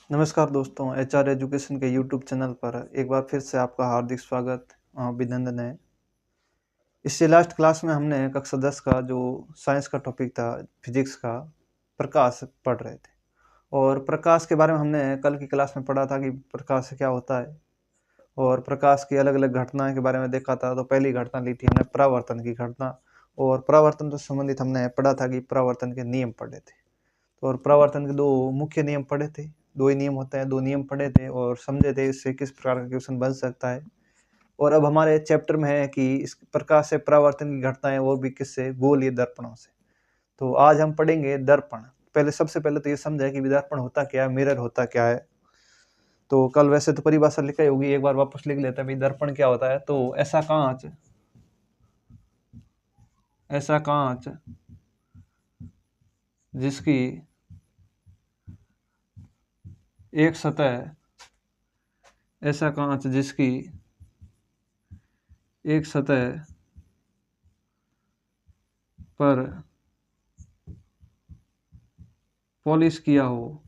नमस्कार दोस्तों, HR education के यूट्यूब चैनल पर एक बार फिर से आपका हार्दिक स्वागत अभिनंदन है। इससे लास्ट क्लास में हमने कक्षा 10 का जो साइंस का टॉपिक था, फिजिक्स का, प्रकाश पढ़ रहे थे। और प्रकाश के बारे में हमने कल की क्लास में पढ़ा था कि प्रकाश क्या होता है और प्रकाश की अलग अलग घटनाएं के बारे में देखा था। तो पहली घटना ली थी हमने परावर्तन की घटना, और परावर्तन से संबंधित हमने पढ़ा था कि परावर्तन के नियम पढ़े थे। और परावर्तन के दो मुख्य नियम पढ़े थे, दो ही नियम होते हैं, दो नियम पढ़े थे और समझे थे इससे किस प्रकार का क्वेश्चन बन सकता है। और अब हमारे चैप्टर में है कि इस प्रकार से परावर्तन की घटनाएं वो भी किससे, गोलीय दर्पणों से। तो आज हम पढ़ेंगे दर्पण। सबसे पहले तो ये समझे कि दर्पण होता क्या है, मिरर होता क्या है। तो कल वैसे तो परिभाषा लिखाई होगी, एक बार वापस लिख लेते हैं भाई दर्पण क्या होता है। तो ऐसा कांच जिसकी एक सतह ऐसा कांच जिसकी एक सतह पर पॉलिश किया हो,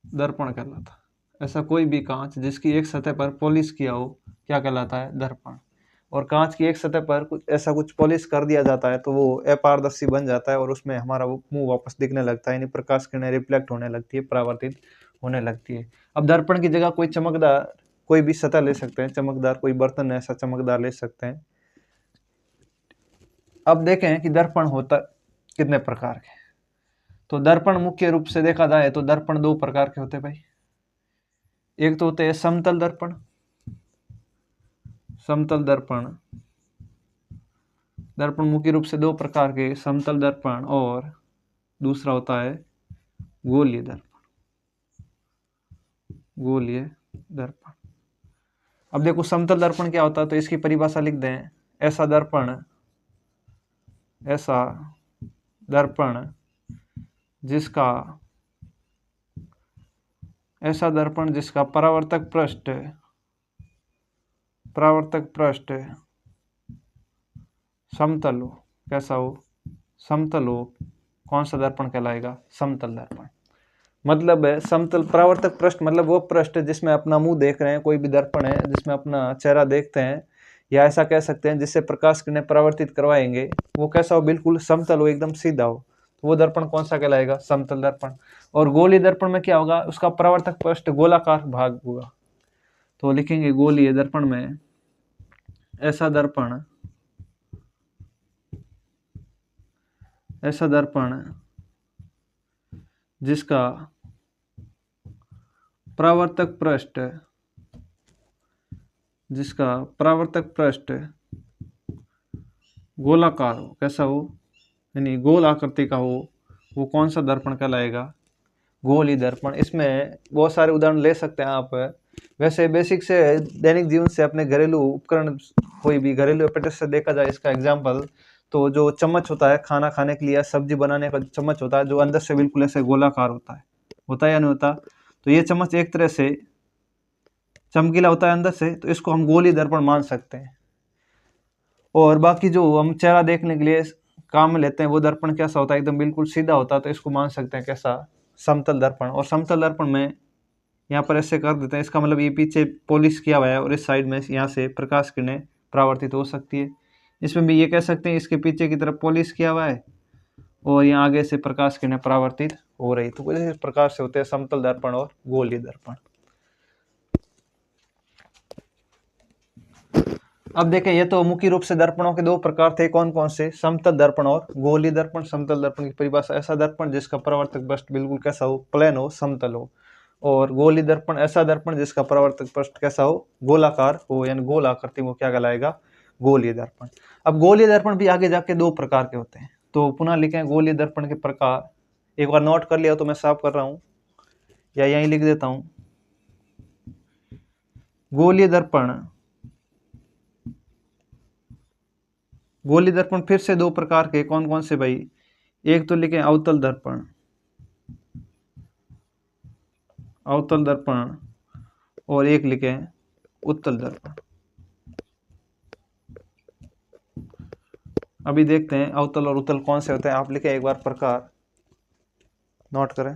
दर्पण कहलाता है। ऐसा कोई भी कांच जिसकी एक सतह पर पॉलिश किया हो क्या कहलाता है, दर्पण। और कांच की एक सतह पर कुछ पॉलिश कर दिया जाता है तो वो अपारदर्शी बन जाता है और उसमें हमारा वो मुंह वापस दिखने लगता है, यानी प्रकाश किरणें रिफ्लेक्ट होने लगती है, परावर्तित होने लगती है। अब दर्पण की जगह कोई चमकदार कोई भी सतह ले सकते हैं, चमकदार कोई बर्तन ऐसा चमकदार ले सकते हैं। अब देखें कि दर्पण होता कितने प्रकार के। तो दर्पण मुख्य रूप से देखा जाए तो दर्पण दो प्रकार के होते हैं भाई। एक तो होते हैं समतल दर्पण, समतल दर्पण। दर्पण मुख्य रूप से दो प्रकार के, समतल दर्पण और दूसरा होता है गोलीय दर्पण, गोलीय दर्पण। अब देखो समतल दर्पण क्या होता है, तो इसकी परिभाषा लिख दें। ऐसा दर्पण जिसका परावर्तक पृष्ठ समतल हो। कैसा हो, समतल हो। कौन सा दर्पण कहलाएगा, समतल दर्पण। मतलब है समतल परावर्तक पृष्ठ, मतलब वो पृष्ठ जिसमें अपना मुंह देख रहे हैं, कोई भी दर्पण है जिसमें अपना चेहरा देखते हैं, या ऐसा कह सकते हैं जिससे प्रकाश किरणें परावर्तित करवाएंगे, वो कैसा हो, बिल्कुल समतल हो, एकदम सीधा हो। तो वो दर्पण कौन सा कहलाएगा, समतल दर्पण। और गोलीय दर्पण में क्या होगा, उसका परावर्तक पृष्ठ गोलाकार भाग होगा। तो लिखेंगे गोलीय दर्पण में ऐसा दर्पण जिसका परावर्तक पृष्ठ गोलाकार हो। कैसा हो, यानी गोल आकृति का हो, वो कौन सा दर्पण कहलाएगा, गोलीय दर्पण। इसमें बहुत सारे उदाहरण ले सकते हैं आप। वैसे बेसिक से दैनिक जीवन से अपने घरेलू उपकरण, कोई भी घरेलू एपेरेटस से देखा जाए इसका एग्जाम्पल, तो जो चम्मच होता है खाना खाने के लिए, सब्जी बनाने का चम्मच होता है, जो अंदर से बिल्कुल ऐसे गोलाकार होता है या नहीं होता। तो ये चम्मच एक तरह से चमकीला होता है अंदर से, तो इसको हम गोलीय दर्पण मान सकते हैं। और बाकी जो हम चेहरा देखने के लिए काम में लेते हैं, वो दर्पण कैसा होता है, एकदम बिल्कुल सीधा होता है, तो इसको मान सकते हैं कैसा, समतल दर्पण। और समतल दर्पण में यहाँ पर ऐसे कर देते हैं, इसका मतलब ये पीछे पॉलिश किया हुआ है और इस साइड में यहाँ से प्रकाश किरणें परावर्तित हो सकती है। इसमें भी ये कह सकते हैं इसके पीछे की तरफ पॉलिश किया हुआ है और यहाँ आगे से प्रकाश किरणें परावर्तित हो रही। तो इस प्रकार से होते हैं समतल दर्पण और गोलीय दर्पण। अब देखें, ये तो मुख्य रूप से दर्पणों के दो प्रकार थे, कौन कौन से, समतल दर्पण और गोलीय दर्पण। समतल दर्पण की परिभाषा, ऐसा दर्पण जिसका परावर्तक पृष्ठ बिल्कुल कैसा हो, प्लेन हो, समतल हो। और गोलीय दर्पण, ऐसा दर्पण जिसका परावर्तक पृष्ठ कैसा हो, गोलाकार हो, यानी गोल आकृति में, क्या कहलाएगा, गोलीय दर्पण। अब गोलीय दर्पण भी आगे जाके दो प्रकार के होते हैं। तो पुनः लिखें गोलीय दर्पण के प्रकार, एक बार नोट कर लिया तो मैं साफ कर रहा हूं, या यहीं लिख देता हूं। गोलीय दर्पण फिर से दो प्रकार के, कौन कौन से भाई, एक तो लिखें अवतल दर्पण और एक लिखें उत्तल दर्पण। अभी देखते हैं अवतल और उत्तल कौन से होते हैं। आप लिखें एक बार प्रकार, नोट करें।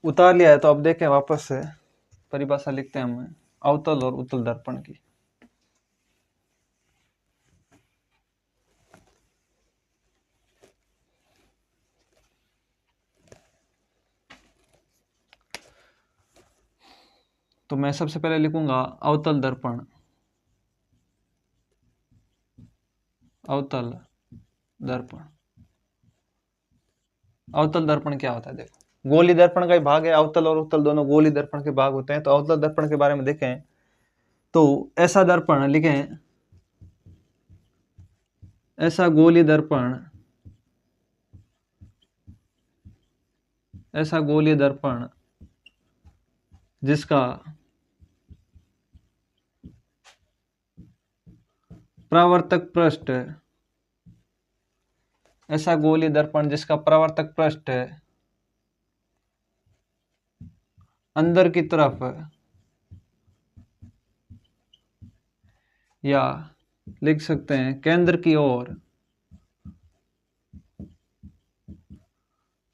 उतार लिया है तो अब देखें वापस से परिभाषा लिखते हैं हम अवतल और उत्तल दर्पण की। तो मैं सबसे पहले लिखूंगा अवतल दर्पण। अवतल दर्पण, अवतल दर्पण क्या होता है? देखो, गोली दर्पण का ही भाग है। अवतल और उत्तल दोनों गोली दर्पण के भाग होते हैं। तो अवतल दर्पण के बारे में देखें तो ऐसा दर्पण लिखें, ऐसा गोली दर्पण, ऐसा गोलीय दर्पण जिसका परावर्तक पृष्ठ, ऐसा गोलीय दर्पण जिसका परावर्तक पृष्ठ अंदर की तरफ या लिख सकते हैं केंद्र की ओर,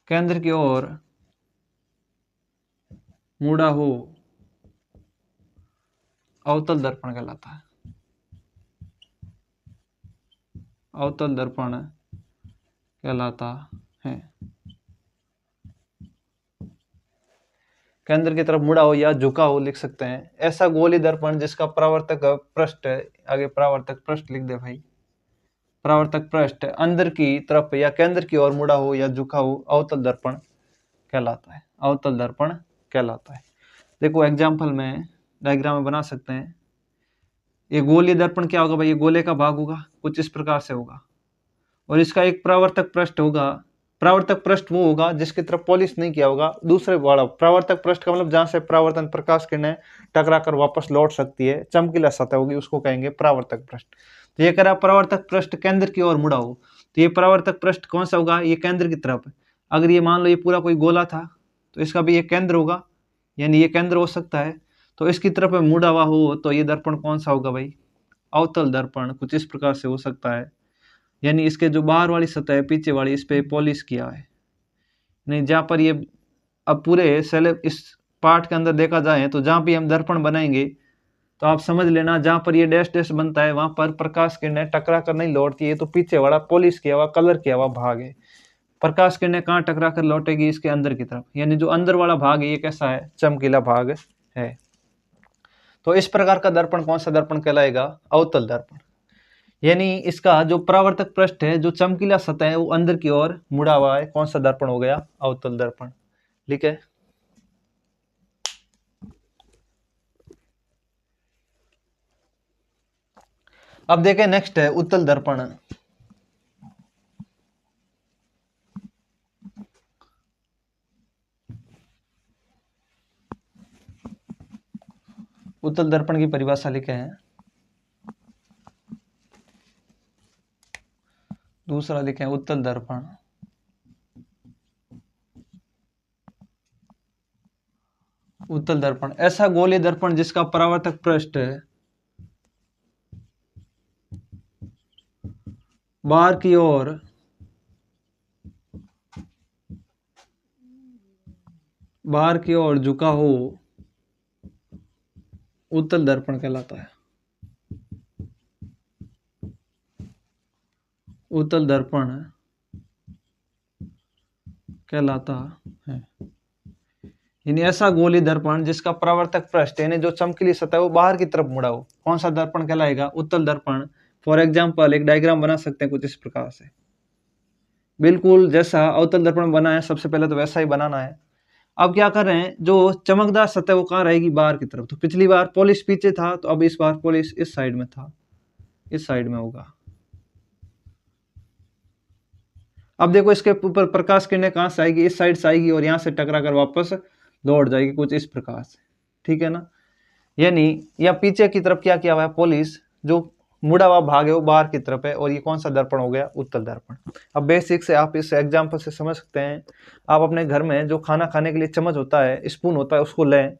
केंद्र की ओर मुड़ा हो, अवतल दर्पण कहलाता है। अवतल दर्पण कहलाता है। केंद्र की तरफ मुड़ा हो या झुका हो लिख सकते हैं। ऐसा गोली दर्पण जिसका परावर्तक पृष्ठ, आगे परावर्तक पृष्ठ लिख दे भाई, परावर्तक पृष्ठ अंदर की तरफ या केंद्र की ओर मुड़ा हो या झुका हो, अवतल दर्पण कहलाता है। अवतल दर्पण कहलाता है। देखो एग्जाम्पल में डायग्राम में बना सकते हैं। ये गोलीय दर्पण क्या होगा भाई? ये गोले का भाग होगा, कुछ इस प्रकार से होगा, और इसका एक परावर्तक पृष्ठ होगा। परावर्तक पृष्ठ वो होगा जिसकी तरफ पॉलिश नहीं किया होगा। दूसरे वाला परावर्तक पृष्ठ का मतलब जहां से परावर्तन प्रकाश किरणें टकरा कर वापस लौट सकती है, चमकीला सतह होगी, उसको कहेंगे परावर्तक पृष्ठ। तो ये कह रहा परावर्तक पृष्ठ केंद्र की ओर मुड़ा हो, तो ये परावर्तक पृष्ठ कौन सा होगा? ये केंद्र की तरफ। अगर ये मान लो ये पूरा कोई गोला था तो इसका भी ये केंद्र होगा, यानी ये केंद्र हो सकता है। तो इसकी तरफ मुड़ा हुआ हो तो ये दर्पण कौन सा होगा भाई? अवतल दर्पण कुछ इस प्रकार से हो सकता है। यानी इसके जो बाहर वाली सतह है, पीछे वाली, इस पे पॉलिश किया है नहीं। जहाँ पर ये अब पूरे सेल इस पार्ट के अंदर देखा जाए तो जहाँ भी हम दर्पण बनाएंगे तो आप समझ लेना जहाँ पर ये डैश डैश बनता है वहां पर प्रकाश किरणें टकरा कर नहीं लौटती है। तो पीछे वाला पॉलिश किया हुआ, कलर किया हुआ भाग है। प्रकाश किरणें कहाँ टकरा कर लौटेगी? इसके अंदर की तरफ, यानी जो अंदर वाला भाग है ये कैसा है? चमकीला भाग है। तो इस प्रकार का दर्पण कौन सा दर्पण कहलाएगा? अवतल दर्पण। यानी इसका जो परावर्तक पृष्ठ है, जो चमकीला सतह है, वो अंदर की ओर मुड़ा हुआ है। कौन सा दर्पण हो गया? अवतल दर्पण। ठीक है। अब देखें नेक्स्ट है उत्तल दर्पण। उत्तल दर्पण की परिभाषा लिखे हैं, दूसरा लिखे उत्तल दर्पण। उत्तल दर्पण ऐसा गोलीय दर्पण जिसका परावर्तक पृष्ठ बाहर की ओर झुका हो, उत्तल दर्पण कहलाता है। उत्तल दर्पण कहलाता है। यानी ऐसा गोलीय दर्पण जिसका परावर्तक पृष्ठ यानी जो चमकीली सतह वो बाहर की तरफ मुड़ा हो, कौन सा दर्पण कहलाएगा? उत्तल दर्पण। फॉर एग्जाम्पल एक डायग्राम बना सकते हैं कुछ इस प्रकार से, बिल्कुल जैसा अवतल दर्पण बना है सबसे पहले तो वैसा ही बनाना है। अब क्या कर रहे हैं, जो चमकदार सतह वो कहाँ रहेगी? बाहर की तरफ। तो पिछली बार पॉलिश पीछे था तो अब इस बार पॉलिश इस साइड में था, इस साइड में होगा। अब देखो इसके ऊपर प्रकाश किरणें कहाँ से आएगी? इस साइड से आएगी और यहाँ से टकरा कर वापस लौट जाएगी, कुछ इस प्रकार से। ठीक है ना। यानी या पीछे की तरफ क्या किया हुआ है? पॉलिश, जो मुड़ा हुआ भाग है वो बाहर की तरफ है। और ये कौन सा दर्पण हो गया? उत्तल दर्पण। अब बेसिक से आप इस एग्जाम्पल से समझ सकते हैं। आप अपने घर में जो खाना खाने के लिए चम्मच होता है, स्पून होता है, उसको लें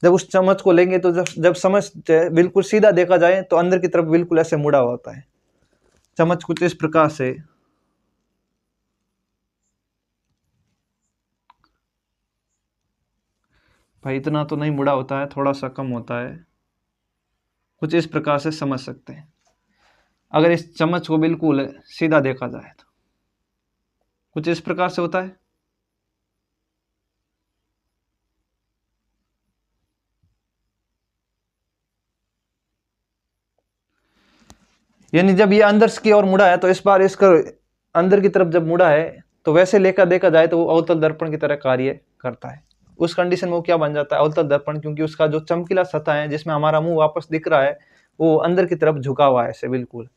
जब उस चम्मच को लेंगे तो जब जब चम्मच बिल्कुल सीधा देखा जाए तो अंदर की तरफ बिल्कुल ऐसे मुड़ा हुआ होता है। चम्मच कुछ इस प्रकार से भाई, इतना तो नहीं मुड़ा होता है, थोड़ा सा कम होता है, कुछ इस प्रकार से समझ सकते हैं अगर इस चम्मच को बिल्कुल सीधा देखा जाए तो कुछ इस प्रकार से होता है। यानी जब ये अंदर की ओर मुड़ा है तो इस बार इसका अंदर की तरफ जब मुड़ा है तो वैसे लेकर देखा जाए तो वो अवतल दर्पण की तरह कार्य करता है। उस कंडीशन में वो क्या बन जाता है, अवतल दर्पण, क्योंकि उसका जो चमकीला सतह है जिसमें हमारा मुंह वापस दिख रहा है वो अंदर की तरफ झुका हुआ है ऐसे बिल्कुल।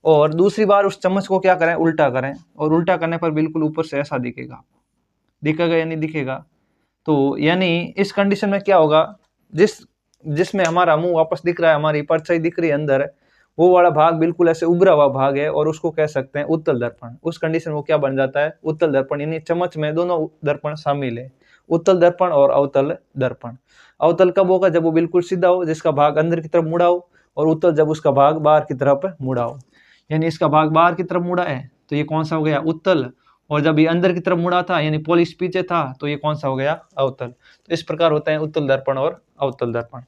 और दूसरी बार उस चम्मच को क्या करें, उल्टा करें, और उल्टा करने पर बिल्कुल ऊपर से ऐसा दिखेगा, दिखेगा या नहीं दिखेगा। तो यानी इस कंडीशन में क्या होगा, जिसमें हमारा मुंह वापस दिख रहा है, हमारी परछाई दिख रही है अंदर, वो वाला भाग बिल्कुल ऐसे उभरा हुआ भाग है और उसको कह सकते हैं उत्तल दर्पण। उस कंडीशन में वो क्या बन जाता है, उत्तल दर्पण। यानी चम्मच में दोनों दर्पण शामिल है, उत्तल दर्पण और अवतल दर्पण। अवतल कब होगा, जब वो बिल्कुल सीधा हो, जिसका भाग अंदर की तरफ मुड़ा हो, और उत्तल जब उसका भाग बाहर की तरफ मुड़ा हो। यानी इसका भाग बाहर की तरफ मुड़ा है तो ये कौन सा हो गया, उत्तल, और जब ये अंदर की तरफ मुड़ा था यानी पोलिश पीछे था तो ये कौन सा हो गया, अवतल। तो इस प्रकार होता है उत्तल दर्पण और अवतल दर्पण।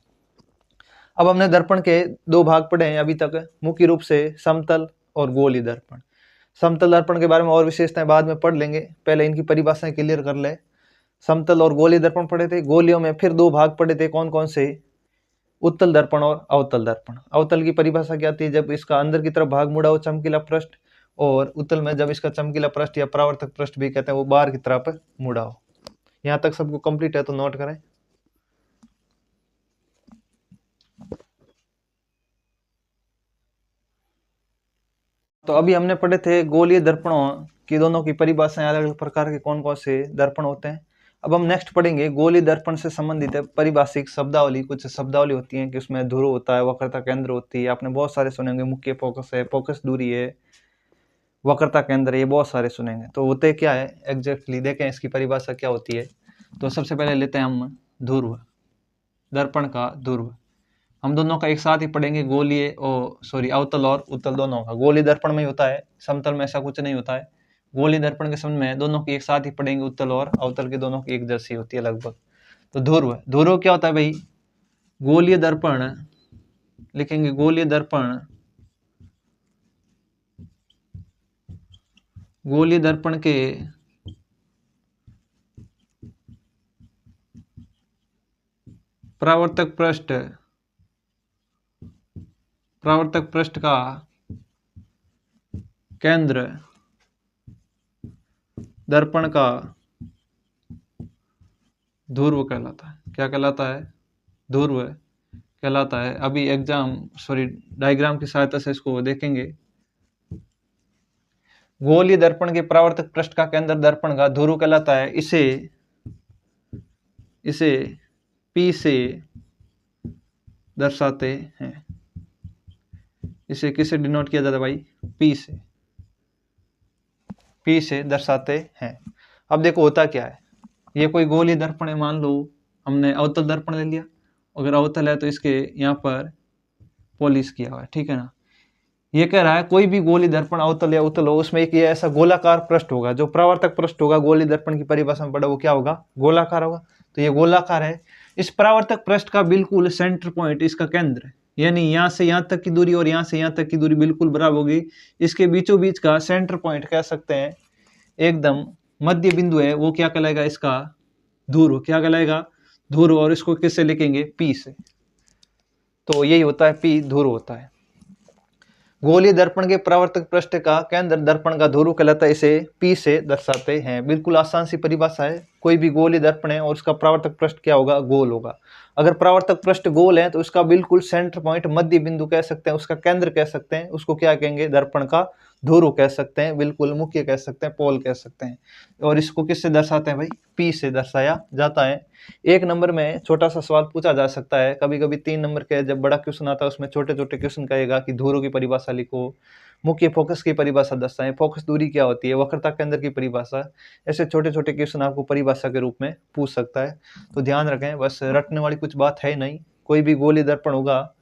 अब हमने दर्पण के दो भाग पढ़े हैं अभी तक, मुख्य रूप से समतल और गोलीय दर्पण। समतल दर्पण के बारे में और विशेषताएं बाद में पढ़ लेंगे, पहले इनकी परिभाषाएं क्लियर कर ले। समतल और गोलीय दर्पण पढ़े थे, गोलियों में फिर दो भाग पढ़े थे, कौन कौन से, उत्तल दर्पण और अवतल दर्पण। अवतल की परिभाषा क्या आती है, जब इसका अंदर की तरफ भाग मुड़ा हो चमकीला पृष्ठ, और उत्तल में जब इसका चमकीला पृष्ठ या परावर्तक पृष्ठ भी कहते हैं वो बाहर की तरफ मुड़ा हो। यहाँ तक सबको कंप्लीट है तो नोट करें। तो अभी हमने पढ़े थे गोलीय दर्पणों की दोनों की परिभाषाएं, अलग अलग प्रकार के कौन कौन से दर्पण होते हैं। अब हम नेक्स्ट पढ़ेंगे गोलीय दर्पण से संबंधित है परिभाषिक शब्दावली। कुछ शब्दावली होती है कि उसमें ध्रुव होता है, वक्रता केंद्र होती है, आपने बहुत सारे सुनेंगे, मुख्य फोकस है, फोकस दूरी है, वक्रता केंद्र, ये बहुत सारे सुनेंगे। तो होते क्या है एग्जैक्टली, देखें इसकी परिभाषा क्या होती है। तो सबसे पहले लेते हैं हम ध्रुव, दर्पण का ध्रुव। हम दोनों का एक साथ ही पढ़ेंगे, गोलीय अवतल और उत्तल दोनों का। गोलीय दर्पण में ही होता है, समतल में ऐसा कुछ नहीं होता है। गोलीय दर्पण के समय में दोनों की एक साथ ही पढ़ेंगे, उत्तल और अवतल के दोनों की एक जैसी होती है लगभग। तो ध्रुव, ध्रुव क्या होता है भाई, गोलीय दर्पण लिखेंगे, गोलीय दर्पण, गोलीय दर्पण के परावर्तक पृष्ठ का केंद्र दर्पण का ध्रुव कहलाता है। क्या कहलाता है, ध्रुव कहलाता है। अभी डायग्राम की सहायता से इसको देखेंगे। गोलीय दर्पण के परावर्तक पृष्ठ का केंद्र दर्पण का ध्रुव कहलाता है। इसे P से दर्शाते हैं। इसे किससे डिनोट किया जाता है भाई, P से दर्शाते हैं। अब देखो होता क्या है, ये कोई गोलीय दर्पण है, मान लो हमने अवतल दर्पण ले लिया, अगर अवतल है तो इसके यहाँ पर पॉलिश किया हुआ है, ठीक है ना। ये कह रहा है कोई भी गोलीय दर्पण अवतल या उत्तल हो, उसमें एक ये ऐसा गोलाकार पृष्ठ होगा, जो परावर्तक पृष्ठ होगा गोलीय दर्पण की परिभाषा में पढ़ा वो क्या होगा, गोलाकार होगा। तो ये गोलाकार है, इस परावर्तक पृष्ठ का बिल्कुल सेंटर पॉइंट इसका केंद्र है, यानी यहाँ से यहाँ तक की दूरी और यहाँ से यहाँ तक की दूरी बिल्कुल बराबर होगी। इसके बीचों बीच का सेंटर पॉइंट कह सकते हैं, एकदम मध्य बिंदु है, वो क्या कहलाएगा, इसका ध्रुव। क्या कहलाएगा, ध्रुव। और इसको किससे लिखेंगे, P से। तो यही होता है P, ध्रुव होता है। गोलीय दर्पण के परावर्तक पृष्ठ का केंद्र दर्पण का ध्रुव कहलाता है, इसे P से दर्शाते हैं। बिल्कुल आसान सी परिभाषा है। कोई भी गोलीय दर्पण है और उसका परावर्तक पृष्ठ क्या होगा, गोल होगा। अगर परावर्तक पृष्ठ गोल है तो उसका बिल्कुल सेंटर पॉइंट, मध्य बिंदु कह सकते हैं, उसका केंद्र कह सकते हैं, उसको क्या कहेंगे, दर्पण का ध्रुव कह सकते हैं, बिल्कुल मुख्य कह सकते हैं, पोल कह सकते हैं। और इसको किससे दर्शाते हैं भाई, P से दर्शाया जाता है। एक नंबर में छोटा सा सवाल पूछा जा सकता है, कभी कभी 3 नंबर के जब बड़ा क्वेश्चन आता है उसमें छोटे छोटे क्वेश्चन कहेगा कि ध्रुव की परिभाषा लिखो, मुख्य फोकस की परिभाषा दर्शाएं, फोकस दूरी क्या होती है, वक्रता केंद्र की परिभाषा। ऐसे छोटे छोटे क्वेश्चन आपको परिभाषा के रूप में पूछ सकता है, तो ध्यान रखें, बस रटने वाली कुछ बात है नहीं। कोई भी गोलीय दर्पण होगा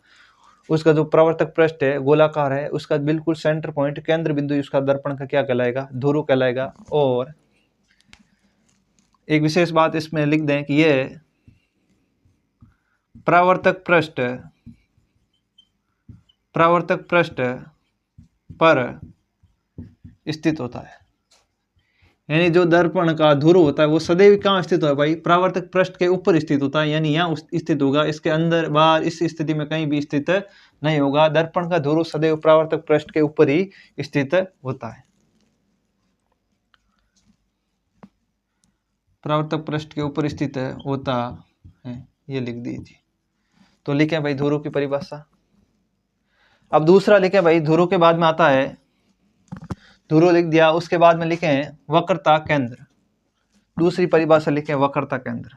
उसका जो परावर्तक पृष्ठ है गोलाकार है, उसका बिल्कुल सेंटर पॉइंट केंद्र बिंदु उसका दर्पण का क्या कहलाएगा, ध्रुव कहलाएगा। और एक विशेष बात इसमें लिख दें कि ये परावर्तक पृष्ठ पर स्थित होता है, यानी जो दर्पण का ध्रुव होता है वो सदैव कहाँ स्थित होता है भाई, परावर्तक पृष्ठ के ऊपर स्थित होता है, यानी यहाँ स्थित होगा, इसके अंदर बाहर इस स्थिति में कहीं भी स्थित नहीं होगा। दर्पण का ध्रुव सदैव परावर्तक पृष्ठ के ऊपर ही स्थित होता है, परावर्तक पृष्ठ के ऊपर स्थित होता है, ये लिख दीजिए। तो लिखें भाई ध्रुव की परिभाषा। अब दूसरा लिखें भाई, ध्रुव के बाद में आता है, ध्रुव लिख दिया, उसके बाद में लिखें वक्रता केंद्र। दूसरी परिभाषा लिखें वक्रता केंद्र,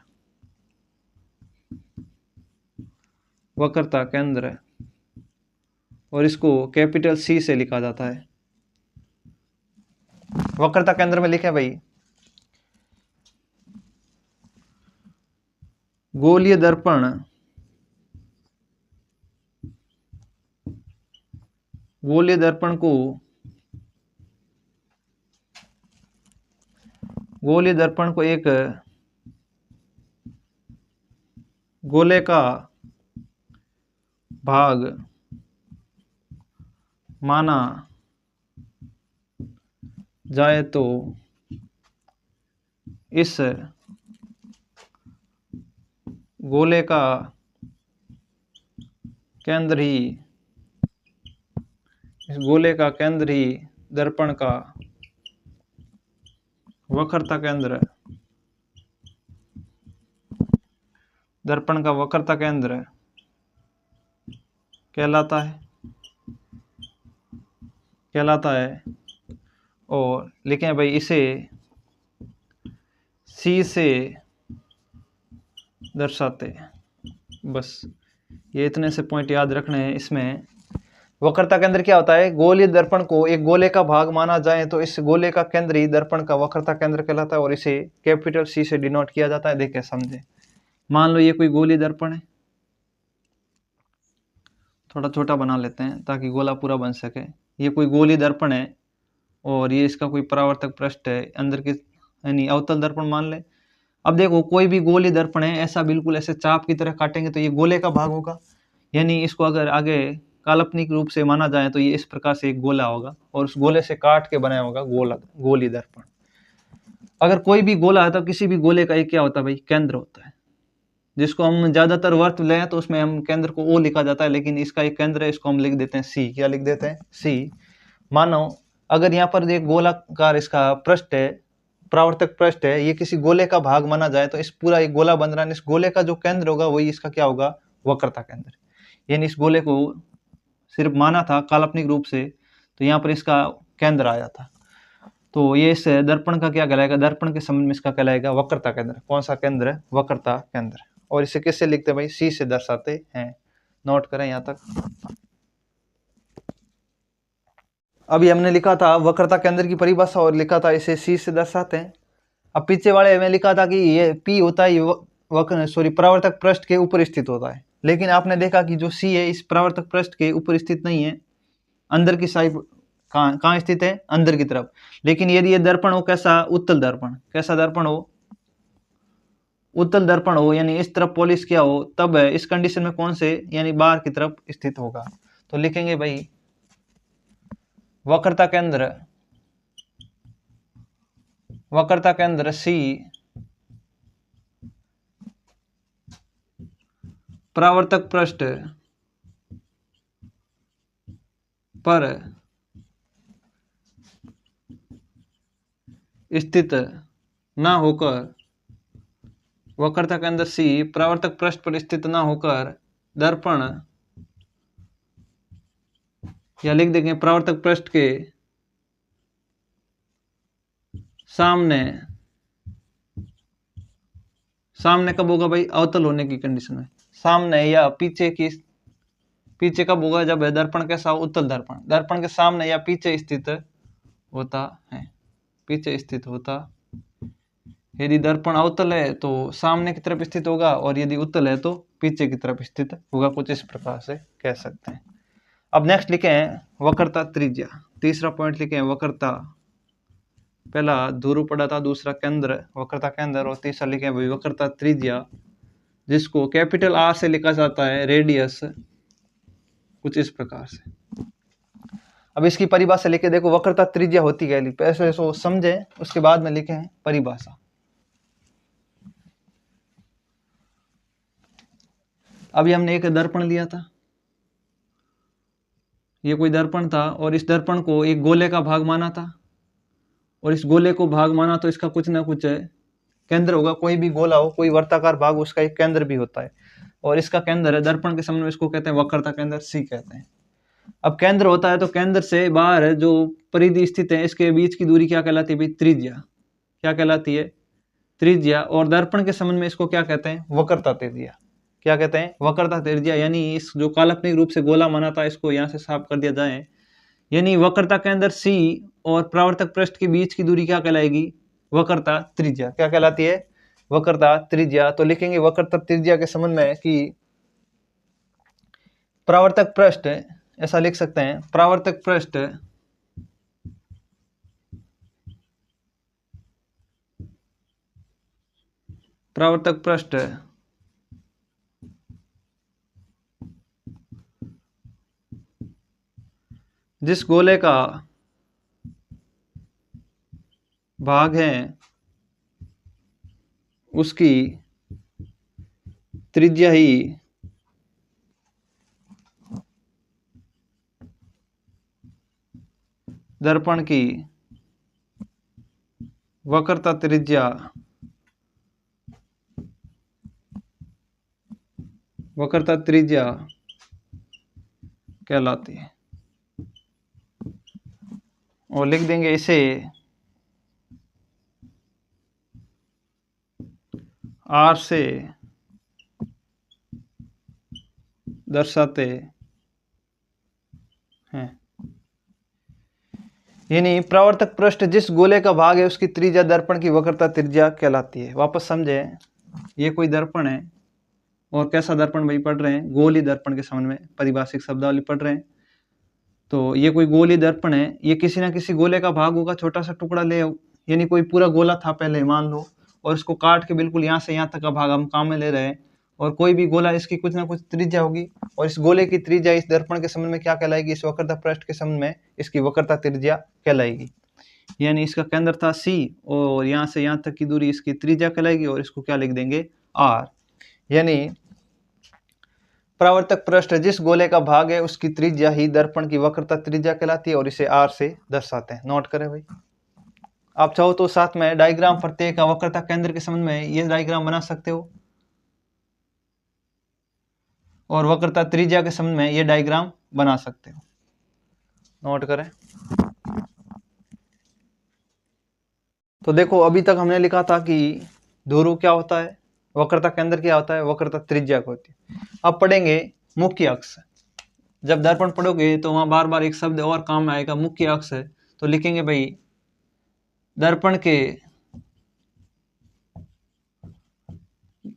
वक्रता केंद्र, और इसको कैपिटल सी से लिखा जाता है। वक्रता केंद्र में लिखें भाई, गोलीय दर्पण को एक गोले का भाग माना जाए तो इस गोले का केंद्र ही दर्पण का वक्रता केंद्र कहलाता है। और लिखें भाई, इसे सी से दर्शाते हैं। बस ये इतने से पॉइंट याद रखने हैं। इसमें वक्रता केंद्र क्या होता है, गोलीय दर्पण को एक गोले का भाग माना जाए तो इस गोले का केंद्र ही दर्पण का वक्रता केंद्र कहलाता है, और इसे कैपिटल सी से डिनोट किया जाता है। देखें समझे, मान लो ये कोई गोलीय दर्पण है, थोड़ा छोटा बना लेते हैं ताकि गोला पूरा बन सके। ये कोई गोलीय दर्पण है और ये इसका कोई परावर्तक पृष्ठ है अंदर की, यानी अवतल दर्पण मान ले। अब देखो कोई भी गोलीय दर्पण है, ऐसा बिल्कुल ऐसे चाप की तरह काटेंगे तो ये गोले का भाग होगा, यानी इसको अगर आगे काल्पनिक रूप से माना जाए तो ये इस प्रकार से एक गोला होगा और उस गोले से काट के बनाया होगा गोलीय दर्पण। अगर कोई भी गोला है तो किसी भी गोले का एक क्या होता है भाई, केंद्र होता है, जिसको हम ज्यादातर वर्त लें तो उसमें हम केंद्र को ओ लिखा जाता है, लेकिन इसका एक केंद्र है, इसको हम लिख देते हैं सी। क्या लिख देते हैं, सी। मानो अगर यहाँ पर एक गोलाकार इसका पृष्ठ है, परावर्तक पृष्ठ है, ये किसी गोले का भाग माना जाए तो इस पूरा एक गोला बन रहा है, इस गोले का जो केंद्र होगा वही इसका क्या होगा, वक्रता केंद्र। यानी इस गोले को सिर्फ माना था काल्पनिक रूप से, तो यहाँ पर इसका केंद्र आया था, तो ये इस दर्पण का क्या कहलाएगा, दर्पण के संबंध में इसका कहलाएगा वक्रता केंद्र। कौन सा केंद्र, वक्रता केंद्र। और इसे किससे लिखते हैं भाई, सी से दर्शाते हैं। नोट करें यहाँ तक। अभी हमने लिखा था वक्रता केंद्र की परिभाषा और लिखा था इसे सी से दर्शाते हैं। अब पीछे वाले में लिखा था कि ये पी होता है, ये परावर्तक पृष्ठ के ऊपर स्थित होता है, लेकिन आपने देखा कि जो सी है इस परावर्तक पृष्ठ के ऊपर स्थित नहीं है, अंदर की साइड कहाँ स्थित है, अंदर की तरफ। लेकिन यदि ये दर्पण हो कैसा, उत्तल दर्पण, कैसा दर्पण हो, उत्तल दर्पण हो, यानी इस तरफ पॉलिश किया हो, तब इस कंडीशन में कौन से, यानी बाहर की तरफ स्थित होगा। तो लिखेंगे भाई वक्रता केंद्र सी परावर्तक पृष्ठ पर स्थित ना होकर, वक्रता केंद्र सी परावर्तक पृष्ठ पर स्थित ना होकर दर्पण, या लिख देंगे परावर्तक पृष्ठ के सामने कब होगा भाई, अवतल होने की कंडीशन में, सामने या पीछे की पीछे कब होगा? जब दर्पण कैसा हो? उत्तल दर्पण, दर्पण के सामने या पीछे स्थित होता है, पीछे स्थित होता। यदि दर्पण अवतल है तो सामने की तरफ स्थित होगा, और यदि उत्तल है तो पीछे की तरफ स्थित होगा, कुछ इस प्रकार से कह सकते हैं। अब नेक्स्ट लिखे हैं वक्रता त्रिज्या। तीसरा पॉइंट लिखे हैं वक्रता, पहला ध्रुव पड़ा था, दूसरा केंद्र, वक्रता केंद्र, और तीसरा लिखे हैं वक्रता त्रिज्या, जिसको कैपिटल आर से लिखा जाता है रेडियस, कुछ इस प्रकार से। अब इसकी परिभाषा लिखे, देखो वक्रता त्रिज्या होती है, ऐसे ऐसे समझे, उसके बाद में लिखे हैं परिभाषा। अभी हमने एक दर्पण लिया था, ये कोई दर्पण था, और इस दर्पण को एक गोले का भाग माना था, और इस गोले को भाग माना तो इसका कुछ ना कुछ केंद्र होगा। कोई भी गोला हो, कोई वर्ताकार भाग, उसका एक केंद्र भी होता है, और इसका केंद्र है दर्पण के सामने, इसको कहते हैं वक्रता केंद्र, सी कहते हैं। अब केंद्र होता है तो केंद्र से बाहर जो परिधि स्थित है, इसके बीच की दूरी क्या कहलाती है भाई? त्रिज्या। क्या कहलाती है? त्रिज्या। और दर्पण के संबंध में इसको क्या कहते हैं? वक्रता त्रिज्या। क्या कहते हैं? वक्रता त्रिज्या। यानी इस जो काल्पनिक रूप से गोला माना था, इसको यहाँ से साफ कर दिया जाए, यानी वक्रता केंद्र सी और परावर्तक पृष्ठ के बीच की दूरी क्या कहलाएगी? वक्रता त्रिज्या। क्या कहलाती है? वक्रता त्रिज्या। तो लिखेंगे वक्रता त्रिज्या के संबंध में कि परावर्तक पृष्ठ, ऐसा लिख सकते हैं, परावर्तक पृष्ठ परावर्तक पृष्ठ जिस गोले का भाग है उसकी त्रिज्या ही दर्पण की वक्रता त्रिज्या, वक्रता त्रिज्या कहलाती है। और लिख देंगे इसे आर से दर्शाते हैं। यानी परावर्तक पृष्ठ जिस गोले का भाग है उसकी त्रिज्या दर्पण की वक्रता त्रिज्या कहलाती है। वापस समझे, ये कोई दर्पण है, और कैसा दर्पण भाई पढ़ रहे हैं? गोली दर्पण के संबंध में परिभाषिक शब्दावली पढ़ रहे हैं। तो ये कोई गोली दर्पण है, ये किसी ना किसी गोले का भाग होगा, छोटा सा टुकड़ा ले, यानी कोई पूरा गोला था पहले मान लो, और इसको काट के बिल्कुल यहाँ से यहाँ तक का भाग हम काम में ले रहे हैं, और कोई भी गोला, इसकी कुछ ना कुछ त्रिज्या होगी, और इस गोले की त्रिज्या इस दर्पण के संबंध में क्या कहलाएगी? इस वक्रता पृष्ठ के संबंध में इसकी वक्रता त्रिज्या कहलाएगी। यानी इसका केंद्र था सी, और यहाँ से यहाँ तक की दूरी इसकी त्रिज्या कहलाएगी, और इसको क्या लिख देंगे? आर। यानी परावर्तक पृष्ठ जिस गोले का भाग है उसकी त्रिज्या ही दर्पण की वक्रता त्रिज्या कहलाती है, और इसे आर से दर्शाते हैं। नोट करें भाई। आप चाहो तो साथ में डायग्राम प्रत्येक का वक्रता केंद्र के संबंध में ये डायग्राम बना सकते हो, और वक्रता त्रिज्या के संबंध में ये डायग्राम बना सकते हो। नोट करें। तो देखो, अभी तक हमने लिखा था कि ध्रुव क्या होता है, वक्रता केंद्र क्या होता है, वक्रता त्रिज्या होती है। अब पढ़ेंगे मुख्य अक्ष। जब दर्पण पढ़ोगे तो वहां बार बार एक शब्द और काम में आएगा, मुख्य अक्ष। तो लिखेंगे भाई दर्पण के,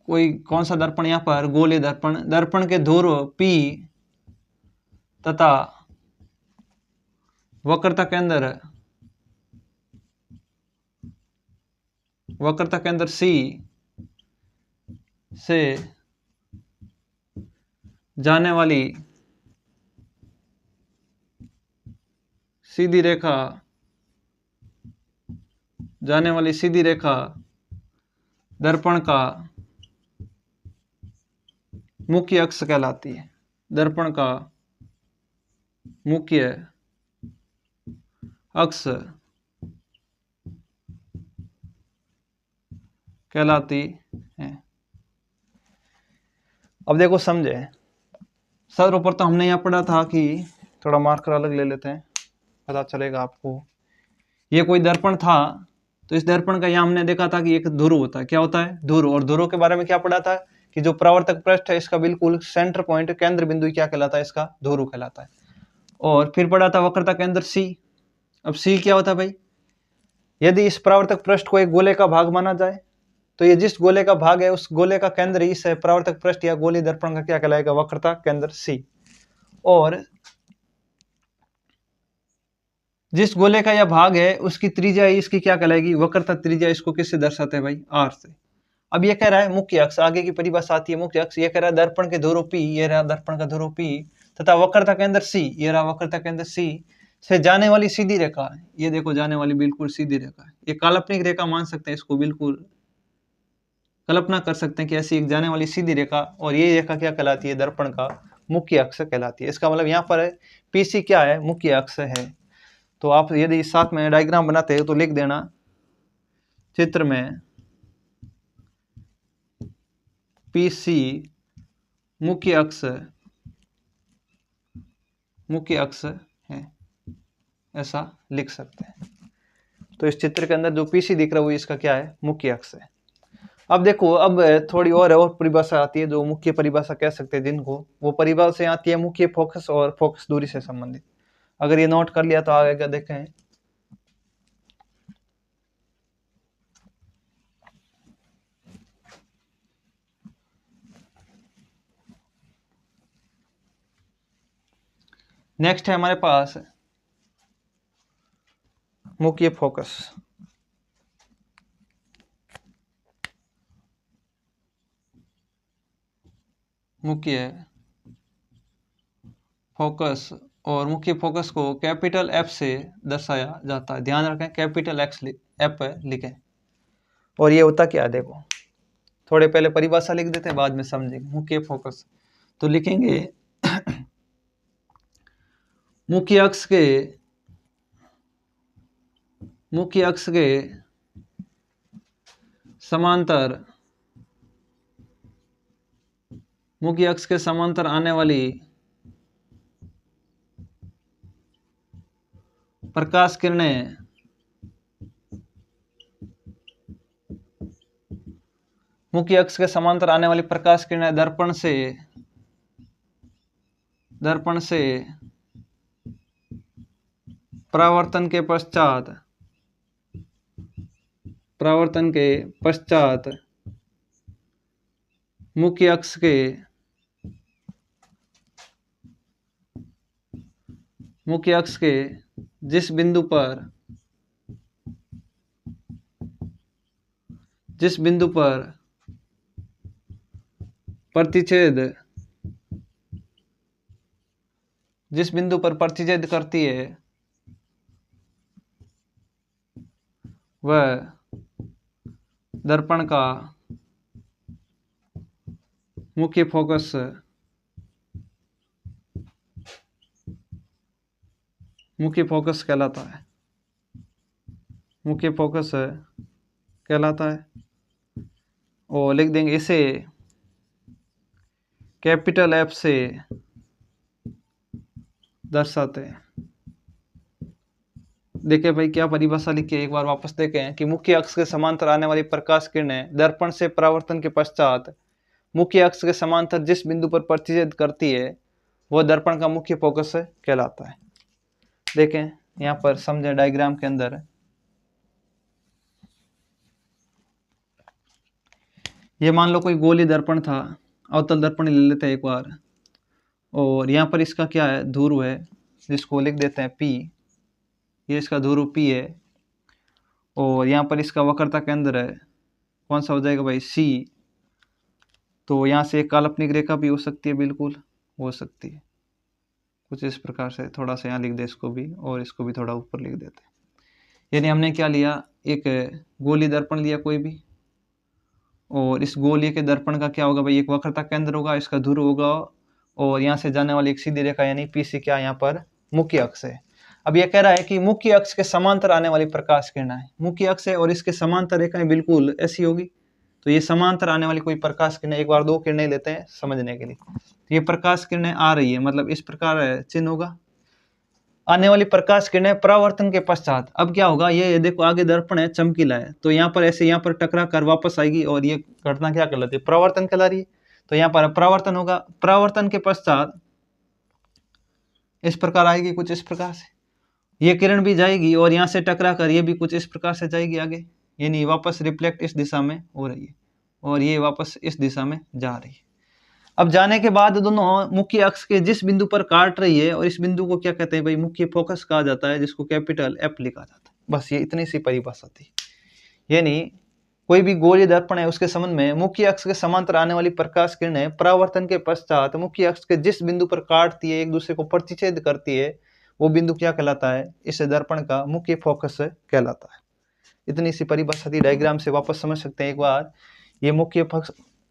कोई कौन सा दर्पण, यहाँ पर गोले दर्पण, दर्पण के ध्रुव P तथा वक्रता केंद्र C से जाने वाली सीधी रेखा दर्पण का मुख्य अक्ष कहलाती है। दर्पण का मुख्य अक्ष कहलाती है। अब देखो समझे, सर्वप्रथम हमने यहाँ पढ़ा था कि, थोड़ा मार्कर अलग ले लेते हैं, पता चलेगा आपको। ये कोई दर्पण था, तो इस दर्पण का यहाँ हमने देखा था कि एक ध्रुव होता है। क्या होता है? ध्रुव। और ध्रुव के बारे में क्या पढ़ा था कि जो परावर्तक पृष्ठ है इसका बिल्कुल सेंटर पॉइंट केंद्र बिंदु क्या कहलाता है, इसका ध्रुव कहलाता है। और फिर पढ़ा था वक्रता केंद्र सी। अब सी क्या होता है भाई, यदि इस परावर्तक पृष्ठ को एक गोले का भाग माना जाए तो ये जिस गोले का भाग है उस गोले का केंद्र इस परावर्तक पृष्ठ या गोलीय दर्पण का क्या कहलाएगा, वक्रता केंद्र सी। और जिस गोले का यह भाग है उसकी त्रिज्या इसकी क्या कहलाएगी, वक्रता त्रिज्या। इसको किससे दर्शाते हैं भाई, आर से। अब ये कह रहा है मुख्य अक्ष, आगे की परिभाषा आती है मुख्य अक्ष। ये कह रहा है दर्पण के ध्रुव P, ये रहा दर्पण का ध्रुव P तथा वक्रता केंद्र C, ये रहा वक्रता केंद्र C से जाने वाली सीधी रेखा, ये देखो जाने वाली बिल्कुल सीधी रेखा है। ये काल्पनिक रेखा मान सकते हैं, इसको बिल्कुल कल्पना कर सकते हैं कि ऐसी एक जाने वाली सीधी रेखा, और ये रेखा क्या कहलाती है, दर्पण का मुख्य अक्ष कहलाती है। इसका मतलब यहाँ पर PC क्या है, मुख्य अक्ष है। तो आप यदि साथ में डायग्राम बनाते हो तो लिख देना चित्र में PC मुख्य अक्ष है, ऐसा लिख सकते हैं। तो इस चित्र के अंदर जो PC दिख रहा है वो इसका क्या है, मुख्य अक्ष है। अब देखो, अब थोड़ी और परिभाषा आती है जो मुख्य परिभाषा कह सकते हैं जिनको, वो परिभाषा आती है मुख्य फोकस और फोकस दूरी से संबंधित। अगर ये नोट कर लिया तो आगे क्या देखें, नेक्स्ट है हमारे पास मुख्य फोकस। मुख्य फोकस, और मुख्य फोकस को कैपिटल F से दर्शाया जाता है। ध्यान रखें कैपिटल F लिखें। और ये होता क्या है, देखो थोड़े पहले परिभाषा लिख देते हैं, बाद में समझेंगे मुख्य फोकस। तो लिखेंगे मुख्य अक्ष के समांतर, मुख्य अक्ष के समांतर आने वाली प्रकाश किरणें मुख्य अक्ष के समांतर आने वाली प्रकाश किरणें दर्पण से परावर्तन के पश्चात मुख्य अक्ष के जिस बिंदु पर प्रतिच्छेद करती है वह दर्पण का मुख्य फोकस कहलाता है। मुख्य फोकस कहलाता है। और लिख देंगे इसे कैपिटल F से दर्शाते हैं। देखिए भाई क्या परिभाषा लिखी है, एक बार वापस देखें कि मुख्य अक्ष के समांतर आने वाली प्रकाश किरणें दर्पण से परावर्तन के पश्चात मुख्य अक्ष के समांतर जिस बिंदु पर प्रतिच्छेद करती है वह दर्पण का मुख्य फोकस कहलाता है। देखें यहाँ पर समझें डायग्राम के अंदर, ये मान लो कोई गोलीय दर्पण था, अवतल दर्पण ले लेते हैं एक बार, और यहाँ पर इसका क्या है, ध्रुव है जिसको लिख देते हैं P, ये इसका ध्रुव P है। और यहाँ पर इसका वक्रता केंद्र है, कौन सा हो जाएगा भाई, C। तो यहाँ से एक काल्पनिक रेखा भी हो सकती है, बिल्कुल हो सकती है कुछ इस प्रकार से। थोड़ा सा यहाँ लिख दे इसको भी, और इसको भी थोड़ा ऊपर लिख देते हैं। यानी हमने क्या लिया, एक गोलीय दर्पण लिया कोई भी, और इस गोलीय के दर्पण का क्या होगा भाई, एक वक्रता केंद्र होगा, इसका ध्रुव होगा, और यहाँ से जाने वाली एक सीधी रेखा यानी PC क्या यहाँ पर मुख्य अक्ष है। अब ये कह रहा है कि मुख्य अक्ष के समांतर आने वाली प्रकाश किरणें, मुख्य अक्ष है और इसके समांतर रेखाएं बिल्कुल ऐसी होगी। तो ये समांतर आने वाली कोई प्रकाश किरणें, एक बार दो किरणें लेते हैं समझने के लिए। तो ये प्रकाश किरणें आ रही है, मतलब इस प्रकार चिन्ह होगा, आने वाली प्रकाश किरणें परावर्तन के पश्चात। अब क्या होगा, ये देखो आगे दर्पण है, चमकीला है, तो यहाँ पर ऐसे यहाँ पर टकरा कर वापस आएगी, और ये घटना क्या कहलाती है, परावर्तन कहला रही है। तो यहाँ पर परावर्तन होगा, परावर्तन के पश्चात इस प्रकार आएगी, कुछ इस प्रकार से ये किरण भी जाएगी और यहाँ से टकरा कर ये भी कुछ इस प्रकार से जाएगी आगे, यानी वापस रिफ्लेक्ट इस दिशा में हो रही है और ये वापस इस दिशा में जा रही है। अब जाने के बाद दोनों मुख्य अक्ष के जिस बिंदु पर काट रही है, और इस बिंदु को क्या कहते हैं भाई, मुख्य फोकस कहा जाता है, जिसको कैपिटल एफ लिखा जाता है। बस ये इतनी सी परिभाषा थी। यानी कोई भी गोलीय दर्पण है उसके संबंध में मुख्य अक्ष के समांतर आने वाली प्रकाश किरणें परावर्तन के पश्चात मुख्य अक्ष के जिस बिंदु पर काटती है, एक दूसरे को प्रतिच्छेद करती है, वो बिंदु क्या कहलाता है, इस दर्पण का मुख्य फोकस कहलाता है। इतनी सी परिभाषा थी। डायग्राम से वापस समझ सकते हैं एक बार। ये मुख्य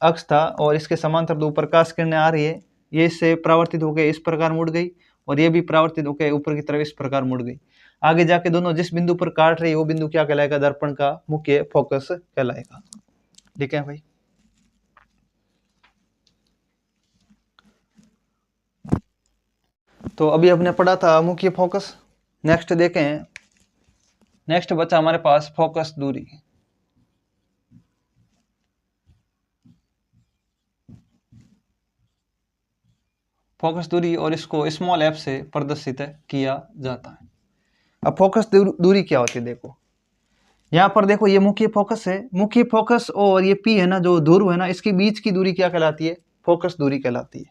अक्ष था और इसके समांतर दो प्रकाश किरणें आ रही है, ये इससे परावर्तित होकर इस प्रकार मुड़ गई और ये भी परावर्तित होकर ऊपर की तरफ इस प्रकार मुड़ गई। आगे जाके दोनों जिस बिंदु पर काट रही है वो बिंदु क्या कहलाएगा, दर्पण का मुख्य फोकस कहलाएगा। ठीक है भाई। तो अभी हमने पढ़ा था मुख्य फोकस। नेक्स्ट देखें, नेक्स्ट बचा हमारे पास फोकस दूरी। फोकस दूरी, और इसको स्मॉल एफ से प्रदर्शित किया जाता है। अब फोकस दूरी क्या होती है, देखो यहाँ पर देखो, ये मुख्य फोकस है, मुख्य फोकस और ये पी है ना, जो ध्रुव है ना, इसके बीच की दूरी क्या कहलाती है, फोकस दूरी कहलाती है।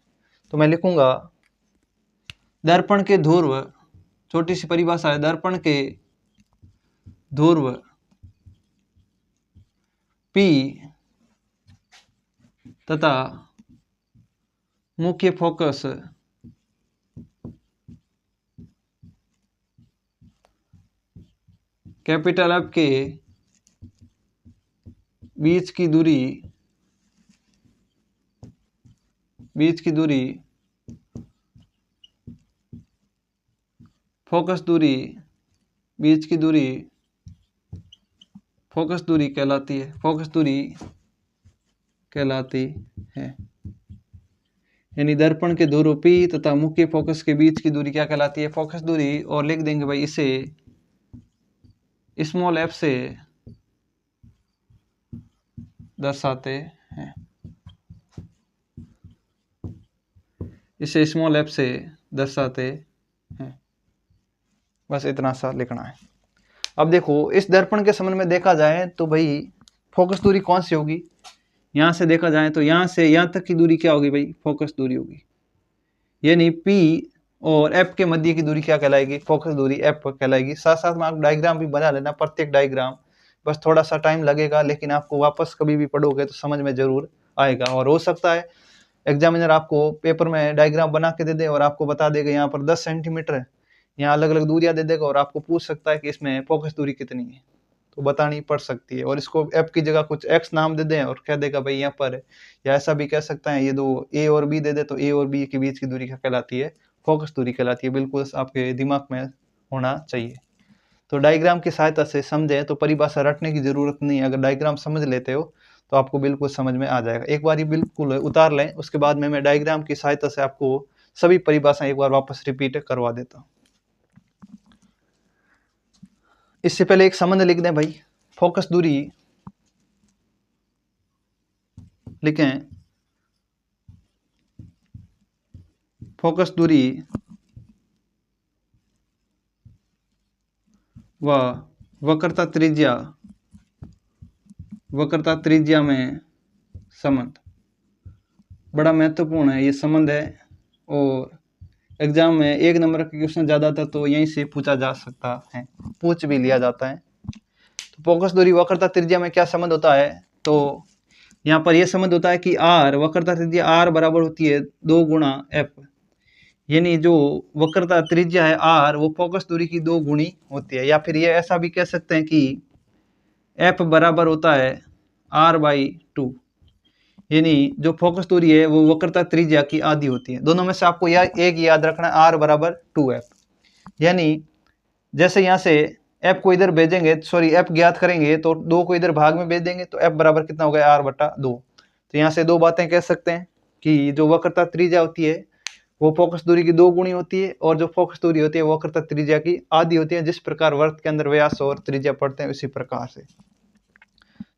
तो मैं लिखूंगा दर्पण के ध्रुव, छोटी सी परिभाषा है, दर्पण के ध्रुव पी तथा मुख्य फोकस कैपिटल एफ के बीच की दूरी फोकस दूरी, बीच की दूरी फोकस दूरी कहलाती है, फोकस दूरी कहलाती है। यानी दर्पण के ध्रुव पी तथा मुख्य फोकस के बीच की दूरी क्या कहलाती है, फोकस दूरी। और लिख देंगे भाई इसे स्मॉल एफ से दर्शाते हैं, इसे स्मॉल एफ से दर्शाते हैं। बस इतना सा लिखना है। अब देखो, इस दर्पण के संबंध में देखा जाए तो भाई फोकस दूरी कौन सी होगी, यहां से देखा जाए तो यहां से यहां तक की दूरी क्या होगी भाई, फोकस दूरी होगी। यानी पी और एफ के मध्य की दूरी क्या कहलाएगी, फोकस दूरी एफ कहलाएगी। साथ साथ में आप डायग्राम भी बना लेना, प्रत्येक डायग्राम, बस थोड़ा सा टाइम लगेगा, लेकिन आपको वापस कभी भी पढ़ोगे तो समझ में जरूर आएगा। और हो सकता है एग्जामिनर आपको पेपर में डायग्राम बना के दे दे और आपको बता देगा यहाँ पर 10 सेंटीमीटर है, यहाँ अलग अलग दूरियां दे देगा और आपको पूछ सकता है कि इसमें फोकस दूरी कितनी है, तो बतानी पड़ सकती है। और इसको एफ की जगह कुछ एक्स नाम दे दें और कह देगा भाई यहाँ पर है, या ऐसा भी कह सकता है ये दो ए और बी दे दे, तो ए और बी के बीच की दूरी क्या कहलाती है, फोकस दूरी कहलाती है। बिल्कुल आपके दिमाग में होना चाहिए। तो डायग्राम की सहायता से समझें तो परिभाषा रटने की जरूरत नहीं है, अगर डायग्राम समझ लेते हो तो आपको बिल्कुल समझ में आ जाएगा। एक बार ये बिल्कुल उतार लें, उसके बाद में मैं डायग्राम की सहायता से आपको सभी परिभाषाएं एक बार वापस रिपीट करवा देता हूँ। इससे पहले एक संबंध लिख दें भाई, फोकस दूरी लिखें, फोकस दूरी व वक्रता त्रिज्या में संबंध बड़ा महत्वपूर्ण है, ये संबंध है। और एग्जाम में 1 नंबर का क्वेश्चन ज्यादातर तो यहीं से पूछा जा सकता है, पूछ भी लिया जाता है। तो फोकस दूरी वक्रता त्रिज्या में क्या संबंध होता है, तो यहाँ पर यह संबंध होता है कि आर, वक्रता त्रिज्या आर बराबर होती है 2 गुणा एफ। यानी जो वक्रता त्रिज्या है आर, वो फोकस दूरी की 2 गुणी होती है। या फिर ये ऐसा भी कह सकते हैं कि एफ बराबर होता है r/2। यानी जो फोकस दूरी है वो वक्रता त्रिज्या की आधी होती है। दोनों में से आपको एक याद रखना है, r बराबर 2f। यानी जैसे यहाँ से f को इधर भेजेंगे, f ज्ञात करेंगे तो 2 को इधर भाग में भेज देंगे, तो f बराबर कितना हो गया, r/2। तो यहाँ से 2 बातें कह सकते हैं कि जो वक्रता त्रिज्या होती है वो फोकस दूरी की 2 गुणी होती है, और जो फोकस दूरी होती है वो वक्रता त्रिज्या की आधी होती है। जिस प्रकार वृत्त के अंदर व्यास और त्रिज्या पढ़ते हैं उसी प्रकार से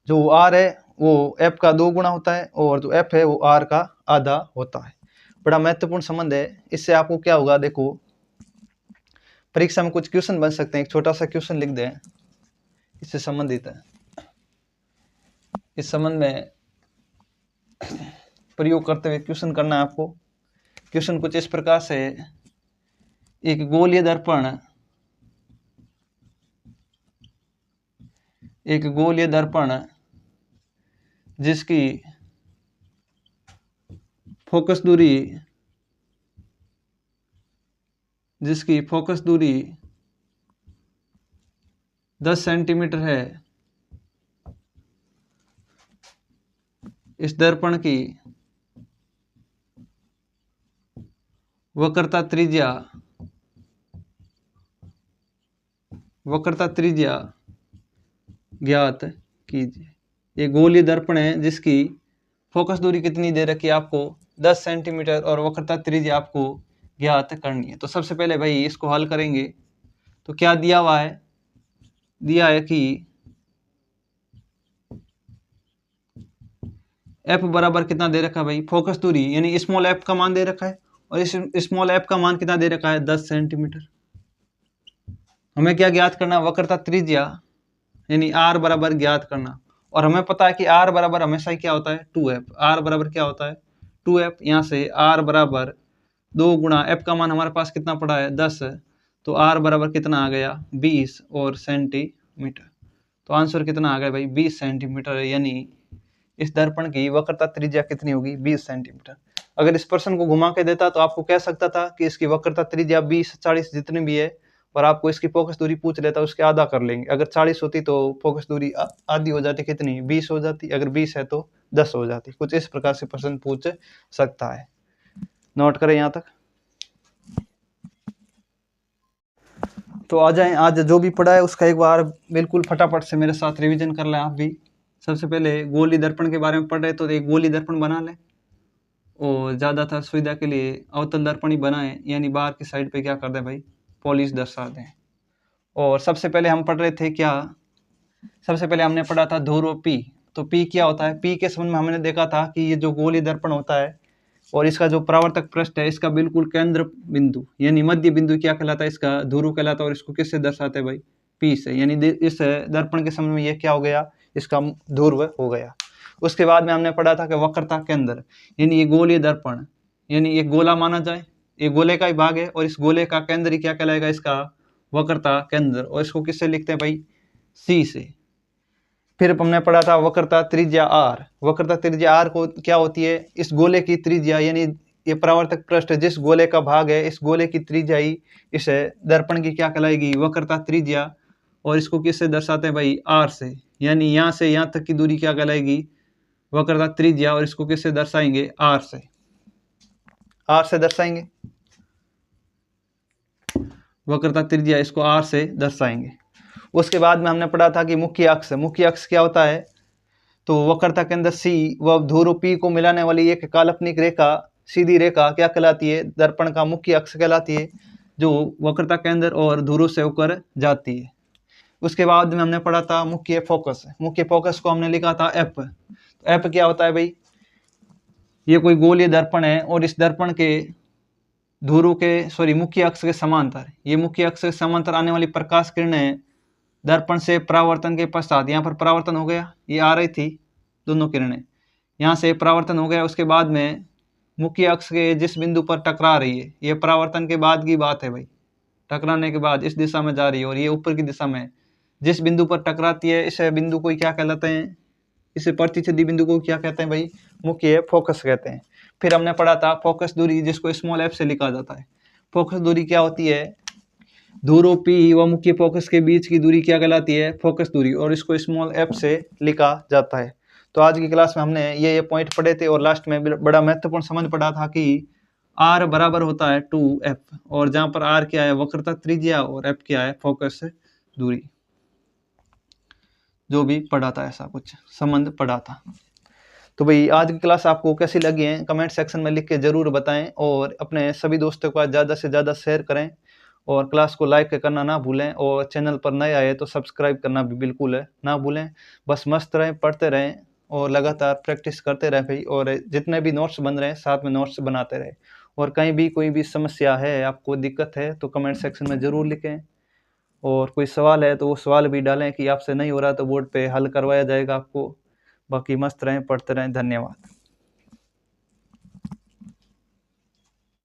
जो r है वो f का 2 गुना होता है, और जो f है वो r का आधा होता है। बड़ा महत्वपूर्ण संबंध है। इससे आपको क्या होगा, देखो परीक्षा में कुछ क्वेश्चन बन सकते हैं। एक छोटा सा क्वेश्चन लिख दें, इससे संबंधित है। इस संबंध में प्रयोग करते हुए क्वेश्चन करना है आपको। क्वेश्चन कुछ इस प्रकार से, एक गोलीय दर्पण, एक गोलीय दर्पण जिसकी फोकस दूरी, जिसकी फोकस दूरी 10 सेंटीमीटर है, इस दर्पण की वक्रता त्रिज्या, वक्रता त्रिज्या ज्ञात कीजिए। ये गोलीय दर्पण है जिसकी फोकस दूरी कितनी दे रखी है आपको, 10 सेंटीमीटर, और वक्रता त्रिज्या आपको ज्ञात करनी है। तो सबसे पहले भाई इसको हल करेंगे। तो क्या दिया हुआ है, दिया है कि f बराबर कितना दे रखा है भाई, फोकस दूरी यानी स्मॉल f का मान दे रखा है, और इस स्मॉल f का मान कितना दे रखा है, 10 सेंटीमीटर। हमें क्या ज्ञात करना, वक्रता त्रिज्या यानी r बराबर ज्ञात करना। और हमें पता है कि r बराबर हमेशा ही क्या होता है, 2f। r बराबर क्या होता है, 2f। यहाँ से r बराबर 2 गुणा f का मान हमारे पास कितना पड़ा है, 10। तो r बराबर कितना आ गया, 20 और सेंटीमीटर। तो आंसर कितना आ गया भाई, 20 सेंटीमीटर। यानी इस दर्पण की वक्रता त्रिज्या कितनी होगी, 20 सेंटीमीटर। अगर इस प्रश्न को घुमा के देता तो आपको कह सकता था कि इसकी वक्रता त्रिज्या 20, 40 जितनी भी है, और आपको इसकी फोकस दूरी पूछ लेता, उसके आधा कर लेंगे। अगर 40 होती तो फोकस दूरी आधी हो जाती, कितनी, 20 हो जाती। अगर 20 है तो 10 हो जाती। कुछ इस प्रकार से प्रश्न पूछ सकता है। नोट करें यहाँ तक। तो आ जाएं, आज जो भी पढ़ा है उसका एक बार बिल्कुल फटाफट से मेरे साथ रिवीजन कर लें आप भी। सबसे पहले गोली दर्पण के बारे में पढ़ रहे तो एक गोली दर्पण बना लें, और ज़्यादातर सुविधा के लिए अवतल दर्पण ही बनाएं, यानी बाहर की साइड पे क्या कर दें भाई, पॉलिश दर्शा दें। और सबसे पहले हम पढ़ रहे थे क्या, सबसे पहले हमने पढ़ा था ध्रुव P। तो P क्या होता है, P के संबंध में हमने देखा था कि ये जो गोली दर्पण होता है और इसका जो परावर्तक पृष्ठ है, इसका बिल्कुल केंद्र बिंदु यानी मध्य बिंदु क्या कहलाता है, इसका ध्रुव कहलाता है। और इसको किससे दर्शाते हैं भाई, P से। यानी इस दर्पण के संबंध में ये क्या हो गया, इसका ध्रुव हो गया। उसके बाद में हमने पढ़ा था कि वक्रता केंद्र, यानी ये गोलीय दर्पण, यानी ये गोला माना जाए, ये गोले का ही भाग है, और इस गोले का केंद्र ही क्या कहलाएगा, इसका वक्रता केंद्र। और इसको किससे लिखते हैं भाई, C से। फिर हमने पढ़ा था वक्रता त्रिज्या R। वक्रता त्रिज्या R को क्या होती है, इस गोले की त्रिज्या, यानी ये परावर्तक पृष्ठ जिस गोले का भाग है, इस गोले की त्रिज्या ही इस दर्पण की क्या कहलाएगी, वक्रता त्रिज्या। और इसको किससे दर्शाते हैं भाई, R से। यानी यहाँ से यहाँ तक की दूरी क्या कहलाएगी, वक्रता त्रिज्या। और इसको किससे दर्शाएंगे, R से, R से दर्शाएंगे। वक्रता त्रिज्या इसको R से दर्शाएंगे। उसके बाद में हमने पढ़ा था कि मुख्य अक्ष, मुख्य अक्ष क्या होता है, तो वक्रता के अंदर C व ध्रुव P को मिलाने वाली एक काल्पनिक रेखा, सीधी रेखा क्या कहलाती है, दर्पण का मुख्य अक्ष कहलाती है, जो वक्रता केंद्र और ध्रुव से होकर जाती है। उसके बाद में हमने पढ़ा था मुख्य फोकस। मुख्य फोकस को हमने लिखा था F। तो F क्या होता है भाई, ये कोई गोलीय दर्पण है, और इस दर्पण के ध्रुव के मुख्य अक्ष के समांतर, ये मुख्य अक्ष के समांतर आने वाली प्रकाश किरणें दर्पण से परावर्तन के पश्चात, यहाँ पर परावर्तन हो गया, ये आ रही थी दोनों किरणें, यहाँ से परावर्तन हो गया। उसके बाद में मुख्य अक्ष के जिस बिंदु पर टकरा रही है, ये परावर्तन के बाद की बात है भाई, टकराने के बाद इस दिशा में जा रही है, और ये ऊपर की दिशा में जिस बिंदु पर टकराती है, इस बिंदु को क्या कहलाते हैं, इसे प्रतिच्छेदी बिंदु को क्या कहते हैं भाई, मुख्य फोकस कहते हैं। फिर हमने पढ़ा था फोकस दूरी, जिसको स्मॉल f से लिखा जाता है। फोकस दूरी क्या होती है, ध्रुव P व मुख्य फोकस के बीच की दूरी क्या कहलाती है, फोकस दूरी, और इसको स्मॉल f से लिखा जाता है। तो आज की क्लास में हमने ये पॉइंट पढ़े थे, और लास्ट में बड़ा महत्वपूर्ण संबंध पढ़ा था कि r बराबर होता है 2f, और जहाँ पर r क्या है, वक्रता त्रिज्या, और f क्या है, फोकस दूरी। जो भी पढ़ा था ऐसा कुछ संबंध पढ़ा था। तो भाई आज की क्लास आपको कैसी लगी है, कमेंट सेक्शन में लिख के ज़रूर बताएं, और अपने सभी दोस्तों को ज़्यादा से ज़्यादा शेयर करें, और क्लास को लाइक करना ना भूलें, और चैनल पर नए आए तो सब्सक्राइब करना भी बिल्कुल ना भूलें। बस मस्त रहें, पढ़ते रहें, और लगातार प्रैक्टिस करते रहे भाई, और जितने भी नोट्स बन रहे हैं साथ में नोट्स बनाते रहे। और कहीं भी कोई भी समस्या है, आपको दिक्कत है, तो कमेंट सेक्शन में ज़रूर लिखें। और कोई सवाल है तो वो सवाल भी डालें कि आपसे नहीं हो रहा तो बोर्ड पे हल करवाया जाएगा आपको। बाकी मस्त रहें, पढ़ते रहें। धन्यवाद।